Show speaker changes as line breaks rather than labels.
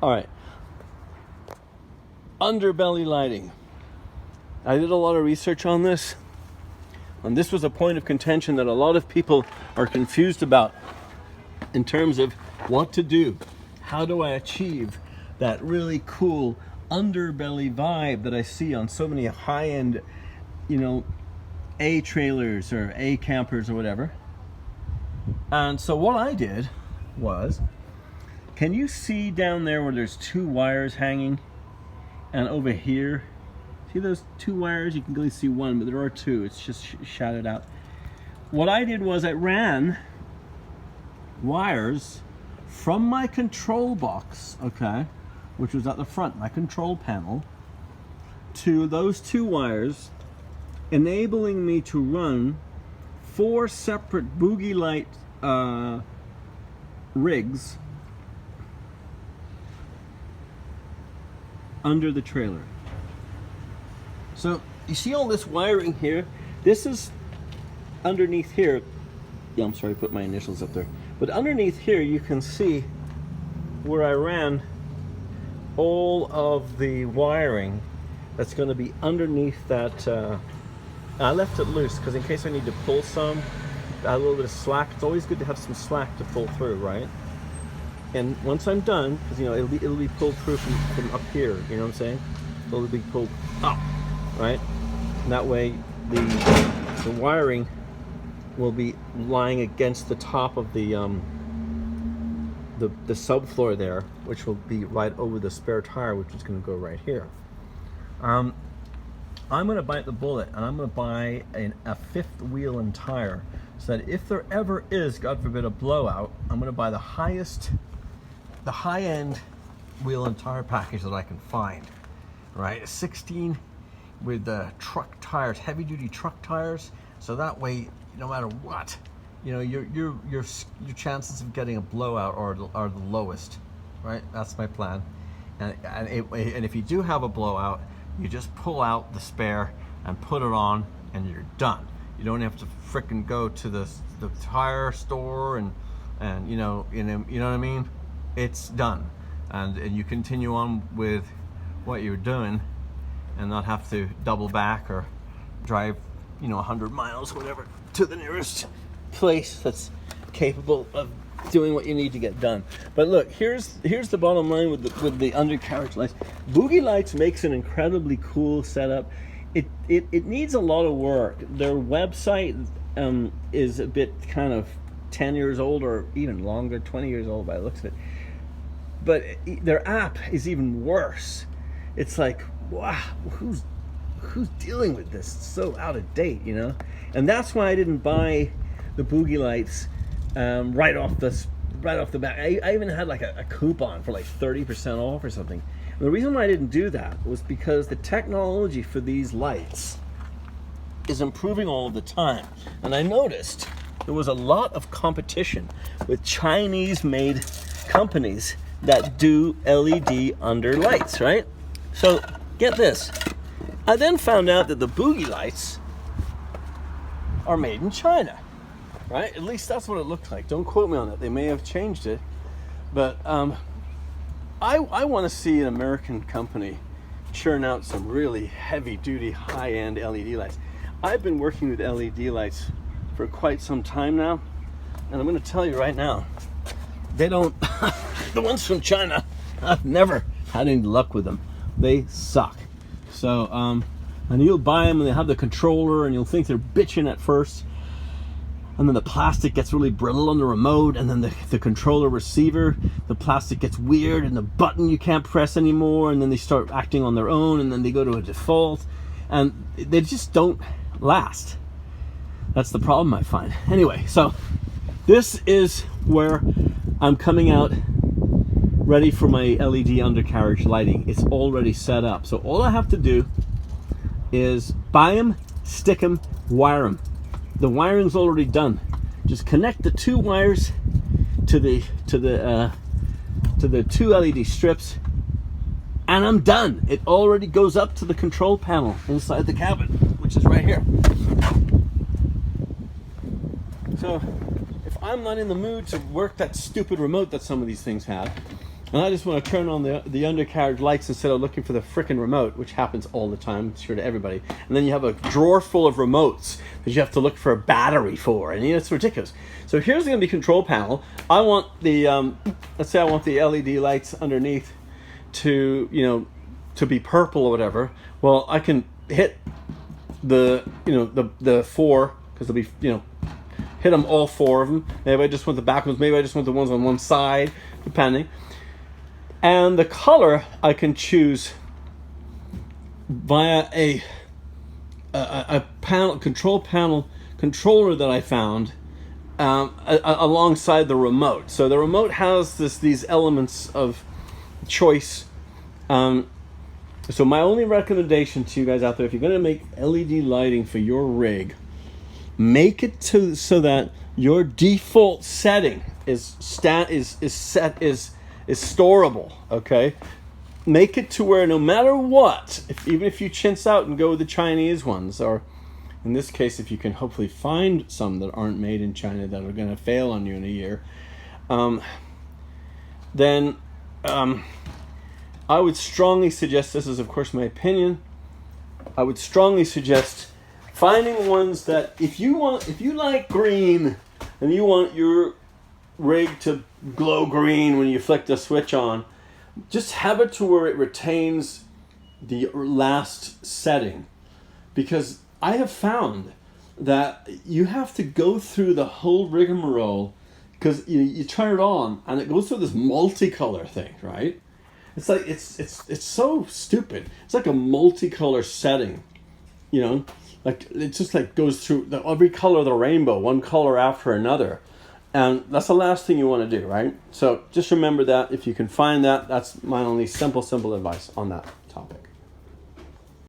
All right. Underbelly lighting. I did a lot of research on this, and this was a point of contention that a lot of people are confused about in terms of what to do. How do I achieve that really cool underbelly vibe that I see on so many high-end, A trailers or A campers or whatever? And so what I did was, can you see down there where there's two wires hanging? And over here, see those two wires? You can only see one, but there are two. It's just shadowed out. What I did was I ran wires from my control box, okay, which was at the front, my control panel, to those two wires, enabling me to run 4 separate boogie light rigs under the trailer. So you see all this wiring here? This is underneath here. Yeah, I'm sorry, I put my initials up there. But underneath here you can see where I ran all of the wiring that's going to be underneath that. I left it loose because in case I need to pull some, add a little bit of slack. It's always good to have some slack to pull through, right? And once I'm done, because it'll be pulled through from up here, you know what I'm saying? It'll be pulled up, right? And that way the wiring will be lying against the top of the subfloor there, which will be right over the spare tire, which is going to go right here. I'm going to bite the bullet, and I'm going to buy a 5th wheel and tire, so that if there ever is, God forbid, a blowout, I'm going to buy the high-end wheel and tire package that I can find. Right, a 16 with the truck tires, heavy-duty truck tires, so that way, no matter what, your chances of getting a blowout are the lowest. Right, that's my plan. And if you do have a blowout, you just pull out the spare and put it on, and you're done. You don't have to frickin' go to the tire store and you know what I mean. It's done, and you continue on with what you're doing, and not have to double back or drive 100 miles, whatever, to the nearest place that's capable of doing what you need to get done. But look, here's the bottom line with the undercarriage lights. Boogie Lights makes an incredibly cool setup. It needs a lot of work. Their website is a bit kind of 10 years old, or even longer, 20 years old by the looks of it. But their app is even worse. It's like, wow, who's dealing with this? It's so out of date, And that's why I didn't buy the Boogie Lights right off the bat. I even had like a coupon for like 30% off or something. And the reason why I didn't do that was because the technology for these lights is improving all the time. And I noticed there was a lot of competition with Chinese-made companies that do LED under lights, right? So get this. I then found out that the Boogie Lights are made in China. Right? At least that's what it looked like. Don't quote me on it. They may have changed it. But I want to see an American company churn out some really heavy-duty, high-end LED lights. I've been working with LED lights for quite some time now. And I'm going to tell you right now, they don't... the ones from China, I've never had any luck with them. They suck. So, and you'll buy them and they have the controller and you'll think they're bitching at first. And then the plastic gets really brittle on the remote, and then the controller receiver, the plastic gets weird, and the button you can't press anymore, and then they start acting on their own, and then they go to a default, and they just don't last. That's the problem I find. Anyway, so this is where I'm coming out ready for my LED undercarriage lighting. It's already set up. So all I have to do is buy them, stick them, wire them. The wiring's already done. Just connect the 2 wires to the 2 LED strips, and I'm done. It already goes up to the control panel inside the cabin, which is right here. So if I'm not in the mood to work that stupid remote that some of these things have,
and I just want to turn on the undercarriage lights instead of looking for the frickin' remote, which happens all the time, sure to everybody. And then you have a drawer full of remotes that you have to look for a battery for, and it's ridiculous. So here's going to be control panel. I want the let's say I want the LED lights underneath to to be purple or whatever. Well, I can hit the the four, because they'll be hit them all four of them. Maybe I just want the back ones. Maybe I just want the ones on one side, depending. And the color I can choose via a panel controller that I found alongside the remote. So the remote has these elements of choice. So my only recommendation to you guys out there, if you're going to make LED lighting for your rig, make it so that your default setting is storable. Okay, make it to where no matter what, even if you chintz out and go with the Chinese ones, or in this case, if you can hopefully find some that aren't made in China that are going to fail on you in a year, then I would strongly suggest, this is of course my opinion, I would strongly suggest finding ones that if you like green and you want your rig to glow green when you flick the switch on, just have it to where it retains the last setting. Because I have found that you have to go through the whole rigmarole, because you turn it on and it goes through this multicolor thing, right? It's like it's so stupid. It's like a multicolor setting, like it just like goes through every color of the rainbow, one color after another, and that's the last thing you want to do, right? So just remember that if you can find that, that's my only simple advice on that topic.